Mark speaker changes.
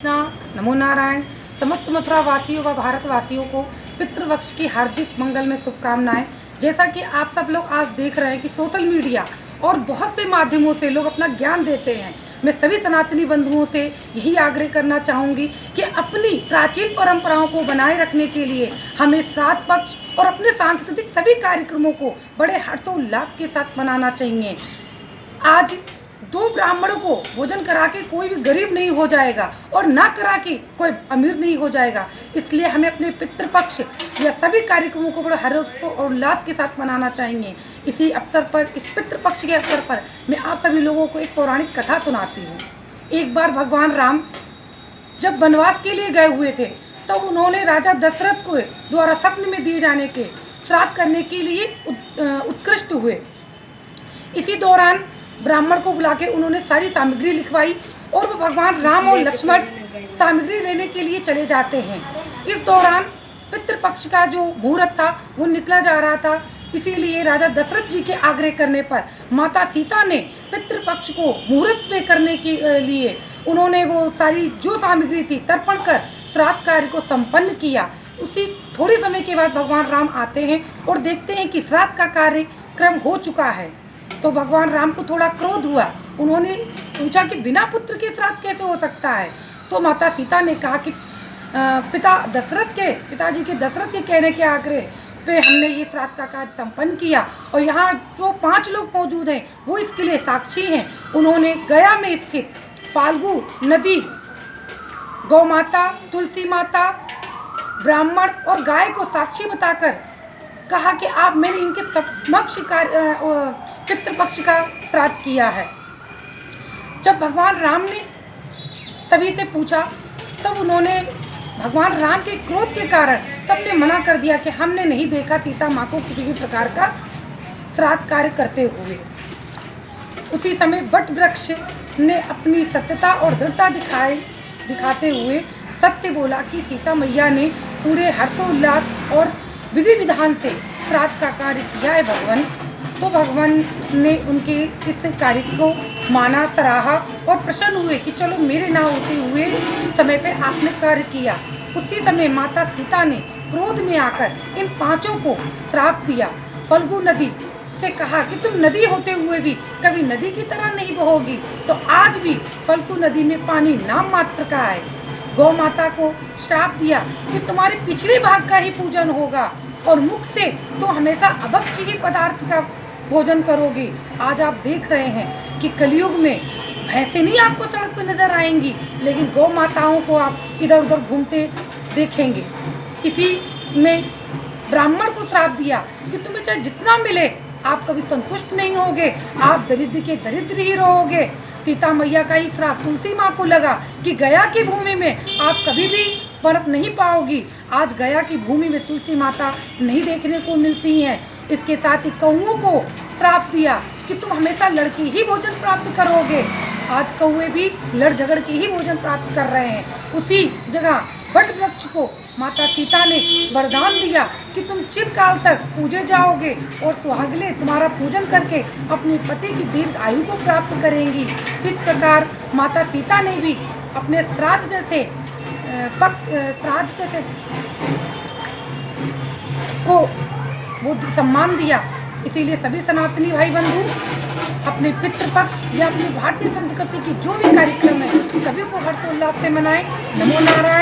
Speaker 1: नमो नारायण। समस्त मथुरा वासियों व भारतवासियों को पितृपक्ष की हार्दिक मंगल में शुभकामनाएं। जैसा कि आप सब लोग आज देख रहे हैं कि सोशल मीडिया और बहुत से माध्यमों से लोग अपना ज्ञान देते हैं। मैं सभी सनातनी बंधुओं से यही आग्रह करना चाहूँगी कि अपनी प्राचीन परंपराओं को बनाए रखने के लिए हमें श्राद्ध पक्ष और अपने सांस्कृतिक सभी कार्यक्रमों को बड़े हर्षोल्लास के साथ मनाना चाहिए। आज 2 ब्राह्मणों को भोजन करा के कोई भी गरीब नहीं हो जाएगा और ना करा के कोई अमीर नहीं हो जाएगा। इसलिए हमें अपने पितृपक्ष या सभी कार्यक्रमों को बड़े हर्ष और उल्लास के साथ मनाना चाहिए। इसी अवसर पर, इस पितृपक्ष के अवसर पर मैं आप सभी लोगों को एक पौराणिक कथा सुनाती हूँ। एक बार भगवान राम जब वनवास के लिए गए हुए थे तो उन्होंने राजा दशरथ को द्वारा स्वप्न में दिए जाने के श्राद्ध करने के लिए उत्कृष्ट हुए। इसी दौरान ब्राह्मण को बुला के उन्होंने सारी सामग्री लिखवाई और वो भगवान राम और लक्ष्मण सामग्री लेने के लिए चले जाते हैं। इस दौरान पितृपक्ष का जो मुहूर्त था वो निकला जा रहा था। इसीलिए राजा दशरथ जी के आग्रह करने पर माता सीता ने पितृपक्ष को मुहूर्त में करने के लिए उन्होंने वो सारी जो सामग्री थी तर्पण कर श्राद्ध कार्य को संपन्न किया। उसी थोड़े समय के बाद भगवान राम आते हैं और देखते हैं कि श्राद्ध का कार्यक्रम हो चुका है। तो भगवान राम को थोड़ा क्रोध हुआ। उन्होंने पूछा कि बिना पुत्र के श्राद्ध कैसे हो सकता है। तो माता सीता ने कहा कि पिताजी के दशरथ के कहने के आग्रह पे हमने ये श्राद्ध का कार्य संपन्न किया और यहाँ जो 5 लोग मौजूद हैं वो इसके लिए साक्षी हैं। उन्होंने गया में स्थित फाल्गु नदी, गौ माता, तुलसी माता, ब्राह्मण और गाय को साक्षी बताकर कहा कि आप मैंने इनके समक्ष पितृपक्ष का श्राद्ध किया है। जब भगवान राम ने सभी से पूछा तब उन्होंने भगवान राम के क्रोध के कारण सबने मना कर दिया कि हमने नहीं देखा सीता माँ को किसी भी प्रकार का श्राद्ध कार्य करते हुए। उसी समय वट वृक्ष ने अपनी सत्यता और दृढ़ता दिखाते हुए सत्य बोला कि सीता मैया ने पूरे हर्षोल्लास और विधि विधान से श्राद्ध का कार्य किया है भगवान। तो भगवान ने उनके इस कार्य को माना, सराहा और प्रसन्न हुए कि चलो मेरे ना होते हुए समय पे आपने कार्य किया। उसी समय माता सीता ने क्रोध में आकर इन 5 को श्राप दिया। फल्गु नदी से कहा कि तुम नदी होते हुए भी कभी नदी की तरह नहीं बहोगी। तो आज भी फल्गु नदी में पानी नाम मात्र का है। गौ माता को श्राप दिया कि तुम्हारे पिछले भाग का ही पूजन होगा और मुख से तो हमेशा अभक्ष्य ही पदार्थ का भोजन करोगे। आज आप देख रहे हैं कि कलयुग में भैंसें नहीं आपको सड़क पर नजर आएंगी, लेकिन गौ माताओं को आप इधर उधर घूमते देखेंगे। इसी में ब्राह्मण को श्राप दिया कि तुम्हें चाहे जितना मिले आप कभी संतुष्ट नहीं होगे, आप दरिद्र के दरिद्र ही रहोगे। सीता मैया का ही श्राप तुलसी माँ को लगा कि गया की भूमि में आप कभी भी पनप नहीं पाओगी। आज गया की भूमि में तुलसी माता नहीं देखने को मिलती हैं। इसके साथ ही कौओं को श्राप दिया कि तुम हमेशा लड़के ही भोजन प्राप्त करोगे। आज कौए भी लड़ झगड़ के ही भोजन प्राप्त कर रहे हैं। उसी जगह वट वृक्ष को माता सीता ने वरदान दिया कि तुम चिरकाल तक पूजे जाओगे और सुहागले तुम्हारा पूजन करके अपने पति की दीर्घ आयु को प्राप्त करेंगी। इस प्रकार माता सीता ने भी अपने श्राद्ध जैसे को वो सम्मान दिया। इसीलिए सभी सनातनी भाई बंधु अपने पितृपक्ष या अपनी भारतीय संस्कृति की जो भी कार्यक्रम है सभी को हर्षोल्लास से मनाएं। नमो नारायण।